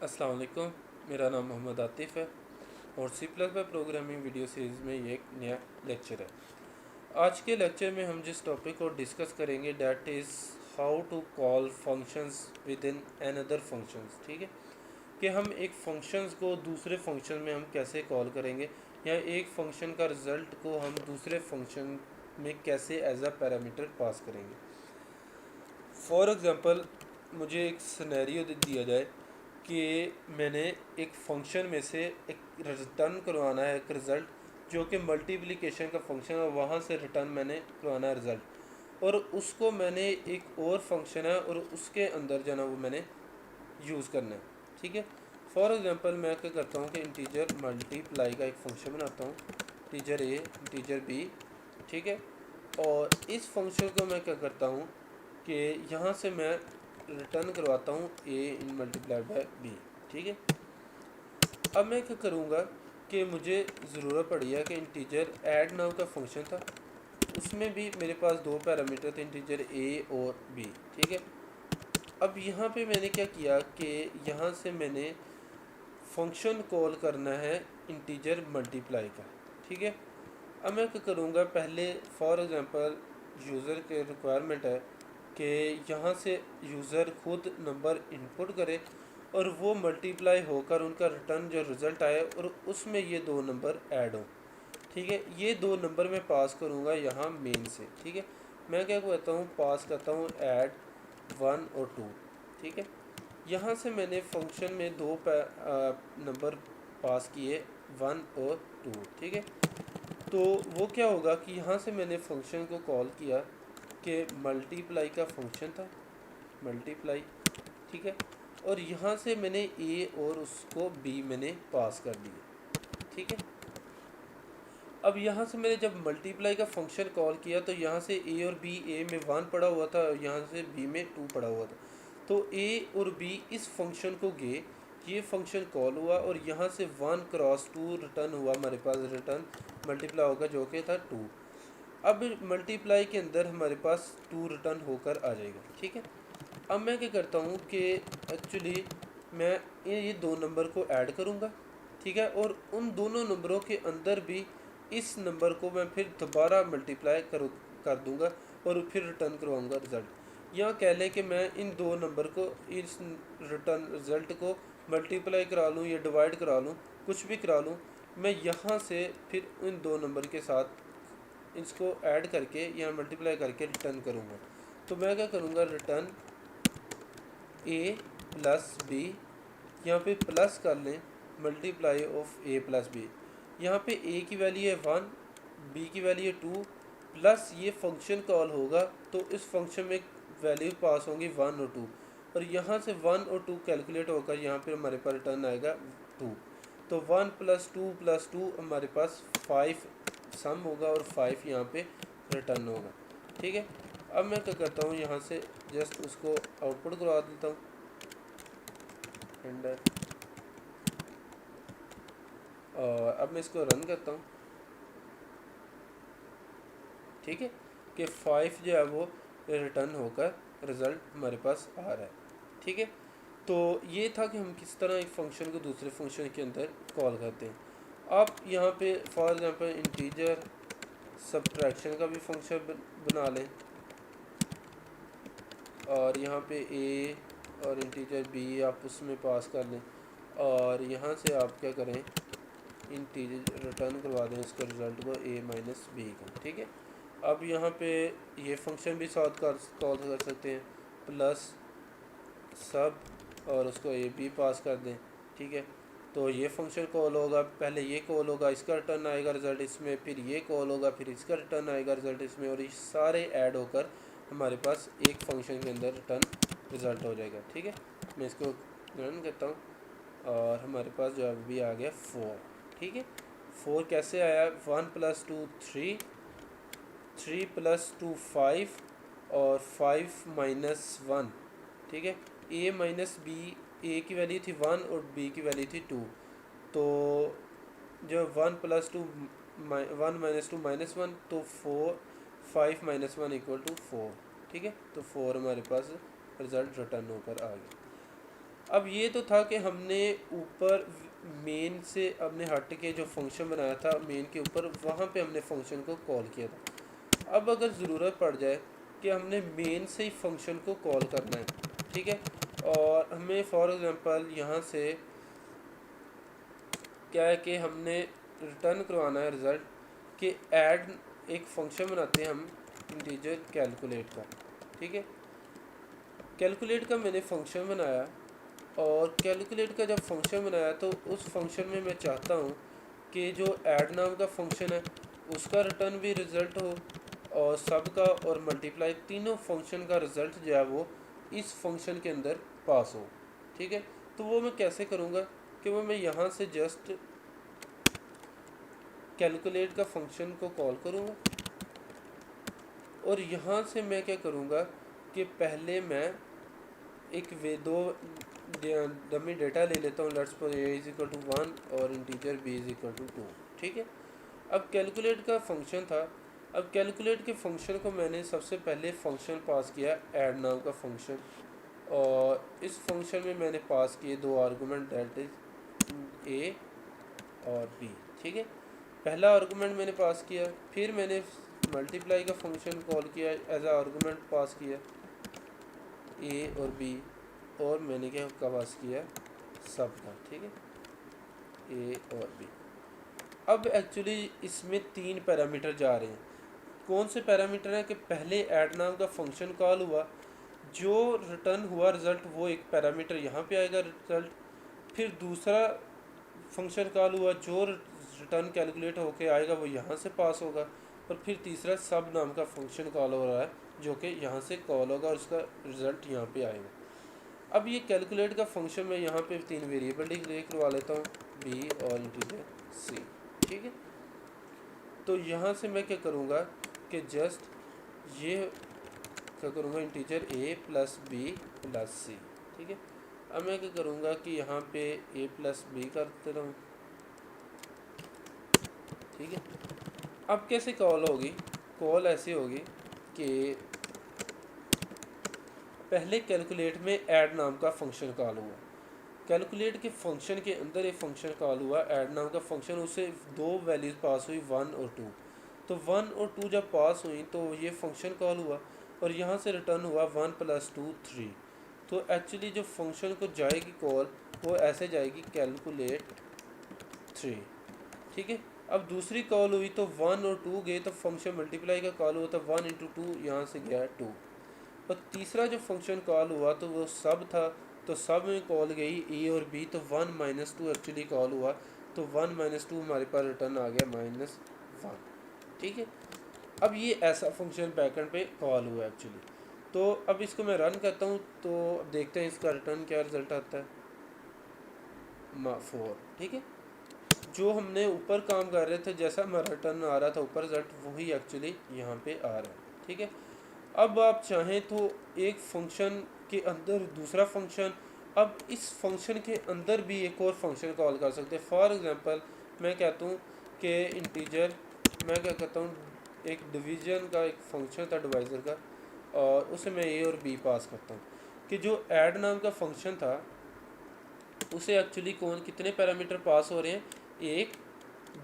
अस्सलाम वालेकुम। मेरा नाम मोहम्मद आतिफ़ है और सी प्लस पर प्रोग्रामिंग वीडियो सीरीज़ में ये एक नया लेक्चर है। आज के लेक्चर में हम जिस टॉपिक को डिस्कस करेंगे that is how to call functions within another functions. ठीक है, कि हम एक फंक्शंस को दूसरे फंक्शन में हम कैसे कॉल करेंगे या एक फंक्शन का रिज़ल्ट को हम दूसरे फंक्शन में कैसे एज अ पैरामीटर पास करेंगे। फॉर एग्ज़ाम्पल, मुझे एक सिनेरियो दिया जाए कि मैंने एक फंक्शन में से एक रिटर्न करवाना है एक रिज़ल्ट जो कि मल्टीप्लिकेशन का फंक्शन है, वहाँ से रिटर्न मैंने करवाना है रिज़ल्ट, और उसको मैंने एक और फंक्शन है और उसके अंदर जो है ना वो मैंने यूज़ करना है। ठीक है, फॉर एग्ज़ाम्पल मैं क्या करता हूँ कि इंटीजर मल्टीप्लाई का एक फंक्शन बनाता हूँ, इंटीजर ए इंटीजर बी। ठीक है, और इस फंक्शन को मैं क्या करता हूँ कि यहाँ से मैं रिटर्न करवाता हूँ ए इन मल्टीप्लाइड बाय बी। ठीक है, अब मैं क्या करूँगा कि मुझे ज़रूरत पड़ी है कि इंटीजर ऐड नाम का फंक्शन था, उसमें भी मेरे पास दो पैरामीटर थे, इंटीजर ए और बी। ठीक है, अब यहाँ पे मैंने क्या किया कि यहाँ से मैंने फंक्शन कॉल करना है इंटीजर मल्टीप्लाई का। ठीक है, अब मैं क्या करूँगा, पहले फॉर एग्ज़ाम्पल यूज़र के रिक्वायरमेंट है कि यहाँ से यूज़र खुद नंबर इनपुट करे और वो मल्टीप्लाई होकर उनका रिटर्न जो रिज़ल्ट आए और उसमें ये दो नंबर ऐड हों। ठीक है, ये दो नंबर मैं पास करूँगा यहाँ मेन से। ठीक है, मैं क्या कहता हूँ, पास करता हूँ ऐड 1 और 2। ठीक है, यहाँ से मैंने फंक्शन में दो नंबर पास किए 1 और 2। ठीक है, तो वो क्या होगा कि यहाँ से मैंने फंक्शन को कॉल किया कि मल्टीप्लाई का फंक्शन था मल्टीप्लाई। ठीक है, और यहाँ से मैंने ए और उसको बी मैंने पास कर दिया। ठीक है, अब यहाँ से मैंने जब मल्टीप्लाई का फंक्शन कॉल किया तो यहाँ से ए और बी, ए में 1 पड़ा हुआ था, यहाँ से बी में 2 पड़ा हुआ था, तो ए और बी इस फंक्शन को गए, ये फंक्शन कॉल हुआ और यहाँ से 1 क्रॉस 2 रिटर्न हुआ, हमारे पास रिटर्न मल्टीप्लाई होगा जो कि था 2। अब मल्टीप्लाई के अंदर हमारे पास 2 रिटर्न होकर आ जाएगा। ठीक है, अब मैं क्या करता हूँ कि एक्चुअली मैं ये दो नंबर को ऐड करूँगा। ठीक है, और उन दोनों नंबरों के अंदर भी इस नंबर को मैं फिर दोबारा मल्टीप्लाई कर दूँगा और फिर रिटर्न करवाऊँगा रिज़ल्ट। या कह लें कि मैं इन दो नंबर को, इस रिटर्न रिज़ल्ट को मल्टीप्लाई करा लूँ या डिवाइड करा लूँ, कुछ भी करा लूँ, मैं यहाँ से फिर इन दो नंबर के साथ इसको ऐड करके या मल्टीप्लाई करके रिटर्न करूँगा। तो मैं क्या करूँगा, रिटर्न ए प्लस बी, यहाँ पे प्लस कर लें multiply of A plus B. यहाँ पे ए की वैल्यू है 1, बी की वैल्यू है 2, प्लस ये फंक्शन कॉल होगा तो इस फंक्शन में वैल्यू पास होंगी 1 और 2, और यहाँ से 1 और 2 कैलकुलेट होकर यहाँ पे हमारे पास रिटर्न आएगा 2। तो 1 प्लस 2 हमारे पास 5 सम होगा और 5 यहाँ पे रिटर्न होगा। ठीक है, अब मैं क्या करता हूँ, यहाँ से जस्ट उसको आउटपुट करवा देता हूँ एंड और अब मैं इसको रन करता हूँ। ठीक है, कि 5 जो है वो रिटर्न होकर रिज़ल्ट हमारे पास आ रहा है। ठीक है, तो ये था कि हम किस तरह एक फ़ंक्शन को दूसरे फंक्शन के अंदर कॉल करते हैं। आप यहाँ पे फॉर एग्जांपल इंटीजर सब्ट्रैक्शन का भी फंक्शन बना लें और यहाँ पे ए और इंटीजर बी आप उसमें पास कर लें और यहाँ से आप क्या करें, इंटीजर रिटर्न करवा दें इसका रिज़ल्ट को ए माइनस बी का। ठीक है, अब यहाँ पे ये फंक्शन भी साथ कॉल कर सकते हैं, प्लस सब और उसको ए बी पास कर दें। ठीक है, तो ये फंक्शन कॉल होगा, पहले ये कॉल होगा, इसका रिटर्न आएगा रिज़ल्ट इसमें, फिर ये कॉल होगा, फिर इसका रिटर्न आएगा रिज़ल्ट इसमें, और ये सारे ऐड होकर हमारे पास एक फंक्शन के अंदर रिटर्न रिज़ल्ट हो जाएगा। ठीक है, मैं इसको रन करता हूँ और हमारे पास जो अभी आ गया 4। ठीक है, 4 कैसे आया, 1 प्लस 2 3, 3 प्लस 2 5 और 5 माइनस 1। ठीक है, ए माइनस बी, ए की वैल्यू थी 1 और बी की वैल्यू थी 2, तो जो 1 प्लस 2 1 माइनस 2 माइनस 1, तो 4, 5 माइनस 1 इक्वल टू 4। ठीक है, तो 4 हमारे पास रिज़ल्ट रिटर्न होकर आ गया। अब ये तो था कि हमने ऊपर मेन से हमने हट के जो फंक्शन बनाया था मेन के ऊपर, वहाँ पे हमने फंक्शन को कॉल किया था। अब अगर ज़रूरत पड़ जाए कि हमने मेन से ही फंक्शन को कॉल करना है, ठीक है, और हमें फॉर एग्जांपल यहाँ से क्या है कि हमने रिटर्न करवाना है रिज़ल्ट कि ऐड एक फंक्शन बनाते हैं हम इंटीजर कैलकुलेट का, ठीक है। कैलकुलेट का मैंने फंक्शन बनाया, और कैलकुलेट का जब फंक्शन बनाया तो उस फंक्शन में मैं चाहता हूँ कि जो ऐड नाम का फंक्शन है उसका रिटर्न भी रिज़ल्ट हो, और सब का और मल्टीप्लाई तीनों फंक्शन का रिज़ल्ट जो है वो इस फंक्शन के अंदर पास हो, ठीक है। तो वो मैं कैसे करूँगा कि वो मैं यहाँ से जस्ट कैलकुलेट का फंक्शन को कॉल करूँगा, और यहाँ से मैं क्या करूँगा कि पहले मैं एक वे दो डमी डेटा ले लेता हूँ, let's suppose a is equal to 1 और integer b is equal to 2, ठीक है। अब कैलकुलेट का फंक्शन था, अब कैलकुलेट के फंक्शन को मैंने सबसे पहले फंक्शन पास किया ऐड नाम का फंक्शन, और इस फंक्शन में मैंने पास किए दो आर्गूमेंट दैट इज a और b, ठीक है। पहला आर्गूमेंट मैंने पास किया, फिर मैंने मल्टीप्लाई का फंक्शन कॉल किया एज आ आर्गूमेंट पास किया a और b, और मैंने क्या पास किया सब का, ठीक है, a और b। अब एक्चुअली इसमें तीन पैरामीटर जा रहे हैं। कौन से पैरामीटर हैं कि पहले ऐड नाम का फंक्शन कॉल हुआ, जो रिटर्न हुआ रिज़ल्ट वो एक पैरामीटर यहाँ पे आएगा रिज़ल्ट, फिर दूसरा फंक्शन कॉल हुआ जो रिटर्न कैलकुलेट होके आएगा वो यहाँ से पास होगा, और फिर तीसरा सब नाम का फंक्शन कॉल हो रहा है जो कि यहाँ से कॉल होगा और उसका रिज़ल्ट यहाँ पे आएगा। अब ये कैलकुलेट का फंक्शन मैं यहाँ पे तीन वेरिएबल डिक्लेयर करवा लेता हूँ b और इंटीजर c, ठीक है। तो यहाँ से मैं क्या करूँगा कि जस्ट ये क्या करूँगा integer a plus b plus c, ठीक है। अब मैं क्या करूँगा कि यहाँ पे a प्लस b कर देता हूँ, ठीक है। अब कैसे कॉल होगी, कॉल ऐसे होगी कि पहले कैलकुलेट में ऐड नाम का फंक्शन कॉल हुआ, कैलकुलेट के फंक्शन के अंदर एक फंक्शन कॉल हुआ ऐड नाम का फंक्शन, उससे दो वैल्यूज़ पास हुई 1 और 2, तो 1 और 2 जब पास हुई तो ये फंक्शन कॉल हुआ, और यहाँ से रिटर्न हुआ 1 प्लस 2 3। तो एक्चुअली जो फंक्शन को जाएगी कॉल वो ऐसे जाएगी कैलकुलेट 3, ठीक है। अब दूसरी कॉल हुई तो 1 और 2 गए तो फंक्शन मल्टीप्लाई का कॉल हुआ तो 1 इंटू 2 यहाँ से गया 2, और तीसरा जो फंक्शन कॉल हुआ तो वो सब था, तो सब में कॉल गई ए और बी, तो 1 माइनस 2 एक्चुअली कॉल हुआ, तो 1 माइनस 2 हमारे पास रिटर्न आ गया -1, ठीक है। अब ये ऐसा फंक्शन बैकएंड पे कॉल हुआ एक्चुअली। तो अब इसको मैं रन करता हूँ तो देखते हैं इसका रिटर्न क्या रिजल्ट आता है 4, ठीक है। जो हमने ऊपर काम कर रहे थे जैसा हमारा रिटर्न आ रहा था ऊपर रिजल्ट वही एक्चुअली यहाँ पे आ रहा है, ठीक है। अब आप चाहें तो एक फंक्शन के अंदर दूसरा फंक्शन, अब इस फंक्शन के अंदर भी एक और फंक्शन कॉल कर सकते हैं। फॉर एग्जांपल मैं कहता हूँ कि इंटीजर, मैं क्या कहता हूँ एक डिवीज़न का एक फंक्शन था डिवाइज़र का, और उसे मैं ए और बी पास करता हूँ कि जो ऐड नाम का फंक्शन था उसे एक्चुअली कितने पैरामीटर पास हो रहे हैं, एक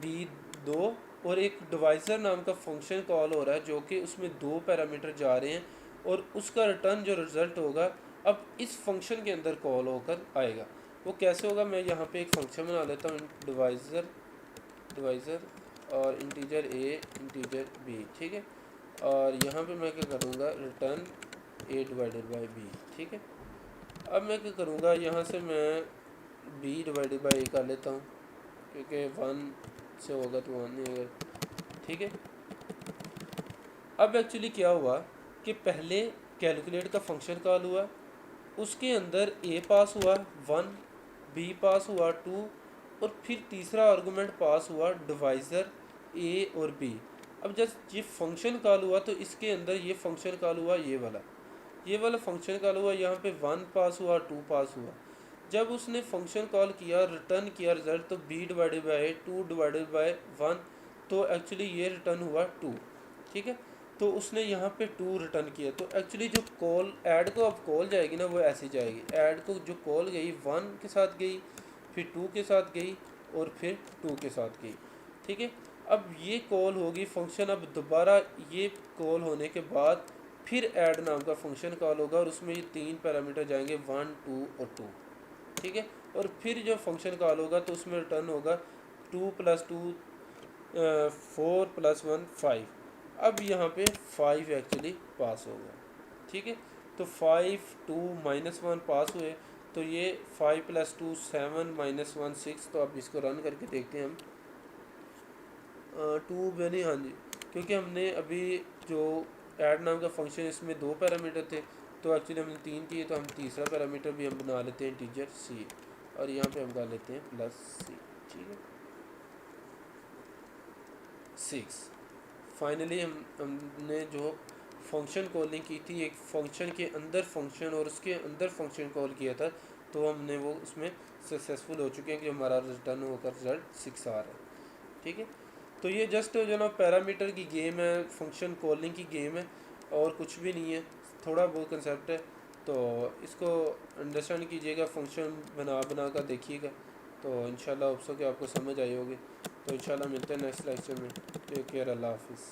बी 2, और एक डिवाइज़र नाम का फंक्शन कॉल हो रहा है जो कि उसमें 2 पैरामीटर जा रहे हैं, और उसका रिटर्न जो रिज़ल्ट होगा अब इस फंक्शन के अंदर कॉल होकर आएगा। वो कैसे होगा, मैं यहाँ पे एक फंक्शन बना लेता हूँ डिवाइज़र और इंटीजर a इंटीजर b, ठीक है, और यहाँ पे मैं क्या करूँगा return a divided by b, ठीक है। अब मैं क्या करूँगा यहाँ से मैं b डिवाइडेड बाई a कर लेता हूँ क्योंकि 1 से होगा तो 1 नहीं होगा, ठीक है। अब एक्चुअली क्या हुआ कि पहले कैलकुलेट का फंक्शन कॉल हुआ, उसके अंदर a पास हुआ 1, b पास हुआ 2, और फिर तीसरा आर्गूमेंट पास हुआ डिवाइज़र a और b। अब जब ये फंक्शन कॉल हुआ तो इसके अंदर ये फंक्शन कॉल हुआ ये वाला फंक्शन कॉल हुआ, यहाँ पे 1 पास हुआ 2 पास हुआ। जब उसने फंक्शन कॉल किया रिटर्न किया रिजल्ट तो b divided by 2 divided by 1, तो एक्चुअली ये रिटर्न हुआ 2, ठीक है। तो उसने यहाँ पे 2 रिटर्न किया। तो एक्चुअली जो कॉल ऐड को अब कॉल जाएगी ना वो ऐसी जाएगी, ऐड को जो कॉल गई 1 के साथ गई, फिर 2 के साथ गई और फिर 2 के साथ गई। ठीक है, अब ये कॉल होगी फंक्शन, अब दोबारा ये कॉल होने के बाद फिर ऐड नाम का फंक्शन कॉल होगा और उसमें ये 3 पैरामीटर जाएंगे 1, 2 और 2। ठीक है, और फिर जो फंक्शन कॉल होगा तो उसमें रिटर्न होगा 2 + 2 4 + 1 5। अब यहाँ पे 5 एक्चुअली पास होगा। ठीक है, तो 5 2 -1 पास हुए, तो ये 5 + 2 7 -1 6। तो अब इसको रन करके देखते हैं हम। 2 बनी, हाँ जी, क्योंकि हमने अभी जो ऐड नाम का फंक्शन इसमें 2 पैरामीटर थे, तो एक्चुअली हमने 3 किए, तो हम तीसरा पैरामीटर भी हम बना लेते हैं इंटीजर सी, और यहाँ पे हम कर लेते हैं +c। ठीक है, 6। फाइनली हमने जो फंक्शन कॉलिंग की थी, एक फंक्शन के अंदर फंक्शन और उसके अंदर फंक्शन कॉल किया था, तो हमने वो उसमें सक्सेसफुल हो चुके हैं कि हमारा रिटर्न होकर रिजल्ट 6 आ रहा है। ठीक है, तो ये जस्ट जो ना पैरामीटर की गेम है, फंक्शन कॉलिंग की गेम है, और कुछ भी नहीं है, थोड़ा बहुत कंसेप्ट है। तो इसको अंडरस्टैंड कीजिएगा, फंक्शन बना बना कर देखिएगा, तो इंशाल्लाह होप सो कि आपको समझ आई होगी। तो इंशाल्लाह मिलते हैं नेक्स्ट लेक्चर में। टेक केयर, अल्लाह हाफिज़।